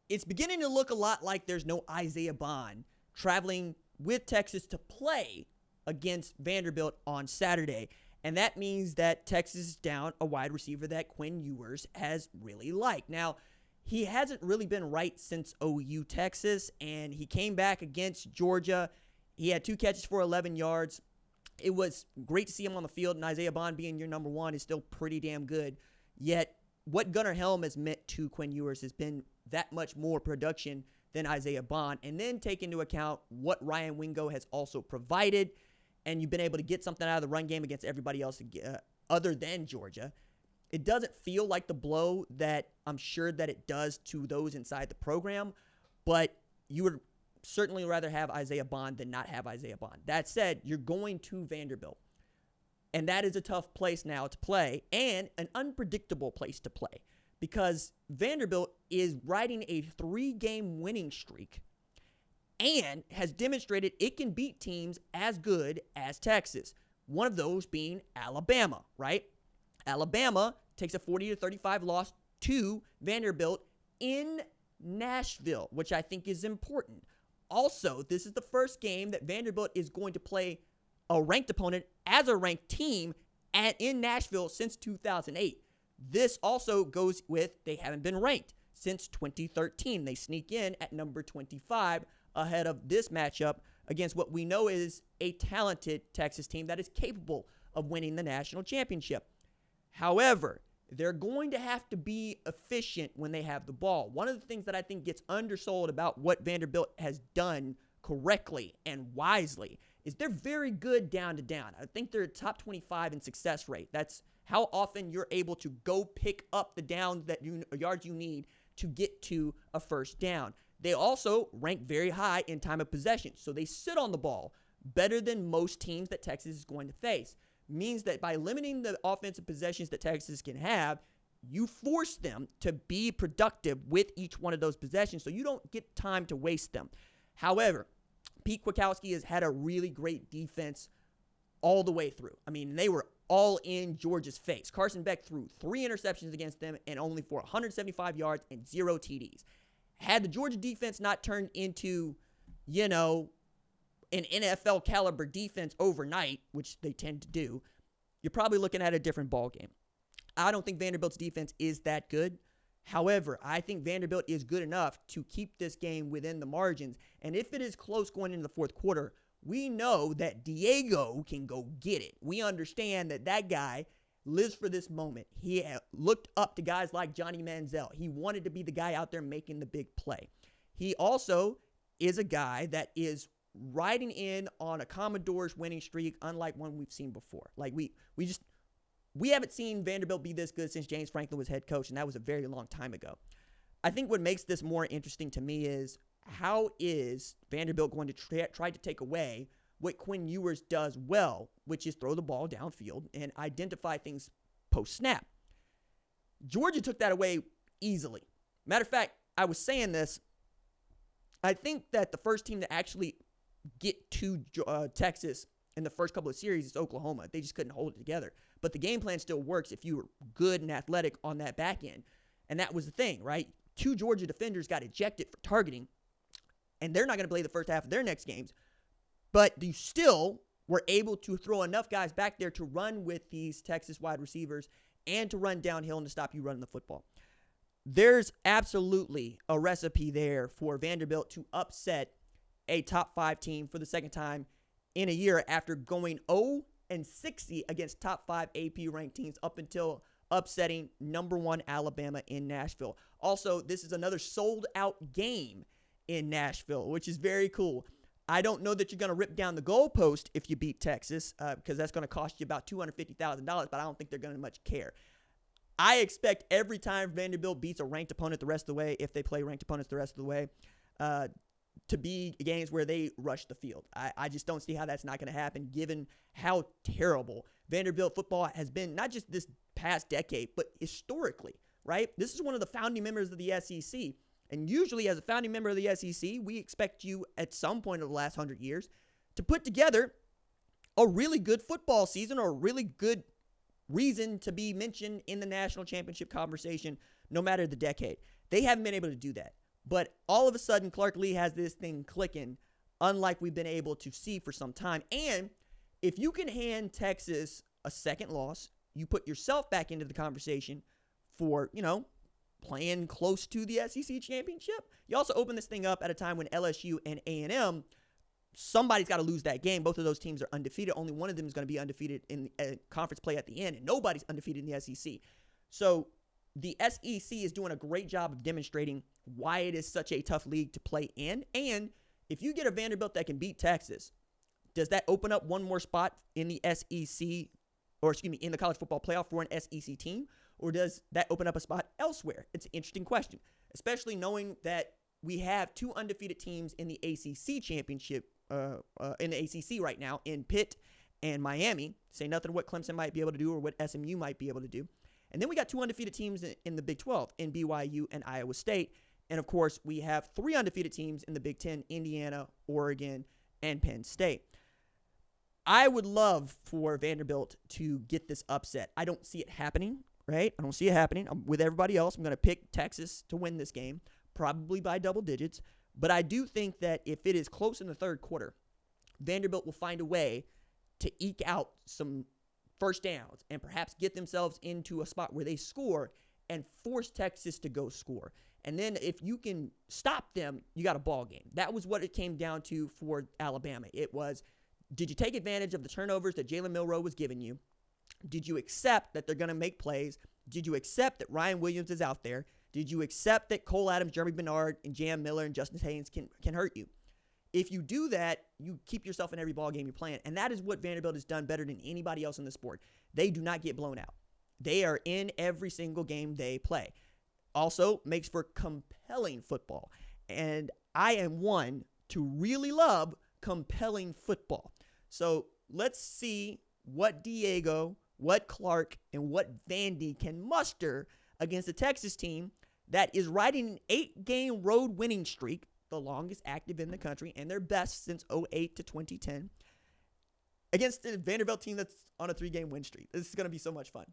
it's beginning to look a lot like there's no Isaiah Bond traveling with Texas to play against Vanderbilt on Saturday. And that means that Texas is down a wide receiver that Quinn Ewers has really liked. Now, he hasn't really been right since OU Texas, and he came back against Georgia. He had 2 catches for 11 yards. It was great to see him on the field, and Isaiah Bond being your number one is still pretty damn good. Yet, what Gunnar Helm has meant to Quinn Ewers has been that much more production than Isaiah Bond. And then take into account what Ryan Wingo has also provided, and you've been able to get something out of the run game against everybody else other than Georgia. It doesn't feel like the blow that I'm sure that it does to those inside the program, but you would certainly rather have Isaiah Bond than not have Isaiah Bond. That said, you're going to Vanderbilt, and that is a tough place now to play and an unpredictable place to play because Vanderbilt is riding a 3-game winning streak and has demonstrated it can beat teams as good as Texas, one of those being Alabama, right? Alabama takes a 40-35 loss to Vanderbilt in Nashville, which I think is important. Also, this is the first game that Vanderbilt is going to play a ranked opponent as a ranked team in Nashville since 2008. This also goes with they haven't been ranked since 2013. They sneak in at number 25 ahead of this matchup against what we know is a talented Texas team that is capable of winning the national championship. However, they're going to have to be efficient when they have the ball. One of the things that I think gets undersold about what Vanderbilt has done correctly and wisely is they're very good down to down. I think they're top 25 in success rate. That's how often you're able to go pick up the downs that yards you need to get to a first down. They also rank very high in time of possession, so they sit on the ball better than most teams that Texas is going to face. Means that by limiting the offensive possessions that Texas can have, you force them to be productive with each one of those possessions so you don't get time to waste them. However, Pete Kwiatkowski has had a really great defense all the way through. I mean, they were all in Georgia's face. Carson Beck threw 3 interceptions against them and only for 175 yards and 0 TDs. Had the Georgia defense not turned into, an NFL caliber defense overnight, which they tend to do, you're probably looking at a different ball game. I don't think Vanderbilt's defense is that good. However, I think Vanderbilt is good enough to keep this game within the margins. And if it is close going into the fourth quarter, we know that Diego can go get it. We understand that that guy lives for this moment. He looked up to guys like Johnny Manziel. He wanted to be the guy out there making the big play. He also is a guy that is riding in on a Commodore's winning streak, unlike one we've seen before. Like we haven't seen Vanderbilt be this good since James Franklin was head coach, and that was a very long time ago. I think what makes this more interesting to me is how is Vanderbilt going to try to take away what Quinn Ewers does well, which is throw the ball downfield and identify things post-snap. Georgia took that away easily. Matter of fact, I was saying this, I think that the first team to actually get to Texas in the first couple of series is Oklahoma. They just couldn't hold it together. But the game plan still works if you were good and athletic on that back end. And that was the thing, right? 2 Georgia defenders got ejected for targeting, and they're not going to play the first half of their next games. But you still were able to throw enough guys back there to run with these Texas wide receivers and to run downhill and to stop you running the football. There's absolutely a recipe there for Vanderbilt to upset a top 5 team for the second time in a year after going 0-60 against top 5 AP ranked teams up until upsetting number 1 Alabama in Nashville. Also, this is another sold out game in Nashville, which is very cool. I don't know that you're going to rip down the goalpost if you beat Texas because that's going to cost you about $250,000, but I don't think they're going to much care. I expect every time Vanderbilt beats a ranked opponent the rest of the way, if they play ranked opponents the rest of the way, to be games where they rush the field. I just don't see how that's not going to happen given how terrible Vanderbilt football has been, not just this past decade, but historically, right? This is one of the founding members of the SEC. And usually as a founding member of the SEC, we expect you at some point of the last 100 years to put together a really good football season or a really good reason to be mentioned in the national championship conversation no matter the decade. They haven't been able to do that. But all of a sudden, Clark Lee has this thing clicking, unlike we've been able to see for some time. And if you can hand Texas a second loss, you put yourself back into the conversation for, playing close to the SEC championship. You also open this thing up at a time when LSU and A&M, somebody's got to lose that game. Both of those teams are undefeated. Only one of them is going to be undefeated in conference play at the end, and nobody's undefeated in the SEC. So the SEC is doing a great job of demonstrating why it is such a tough league to play in. And if you get a Vanderbilt that can beat Texas, does that open up one more spot in the SEC, in the college football playoff for an SEC team? Or does that open up a spot elsewhere? It's an interesting question, especially knowing that we have two undefeated teams in the ACC championship, in the ACC right now, in Pitt and Miami. Say nothing of what Clemson might be able to do or what SMU might be able to do. And then we got two undefeated teams in the Big 12, in BYU and Iowa State. And, of course, we have three undefeated teams in the Big 10, Indiana, Oregon, and Penn State. I would love for Vanderbilt to get this upset. I don't see it happening, right? I don't see it happening. I'm with everybody else. I'm going to pick Texas to win this game, probably by double digits. But I do think that if it is close in the third quarter, Vanderbilt will find a way to eke out some first downs and perhaps get themselves into a spot where they score and force Texas to go score. And then if you can stop them, you got a ball game. That was what it came down to for Alabama. It was, did you take advantage of the turnovers that Jalen Milroe was giving you? Did you accept that they're going to make plays? Did you accept that Ryan Williams is out there? Did you accept that Cole Adams, Jeremy Bernard, and Jam Miller and Justin Haynes can hurt you? If you do that, you keep yourself in every ball game you're playing. And that is what Vanderbilt has done better than anybody else in the sport. They do not get blown out. They are in every single game they play. Also makes for compelling football. And I am one to really love compelling football. So let's see what Diego, what Clark, and what Vandy can muster against a Texas team that is riding an 8-game road winning streak, the longest active in the country, and their best since 2008 to 2010, against a Vanderbilt team that's on a 3-game win streak. This is going to be so much fun.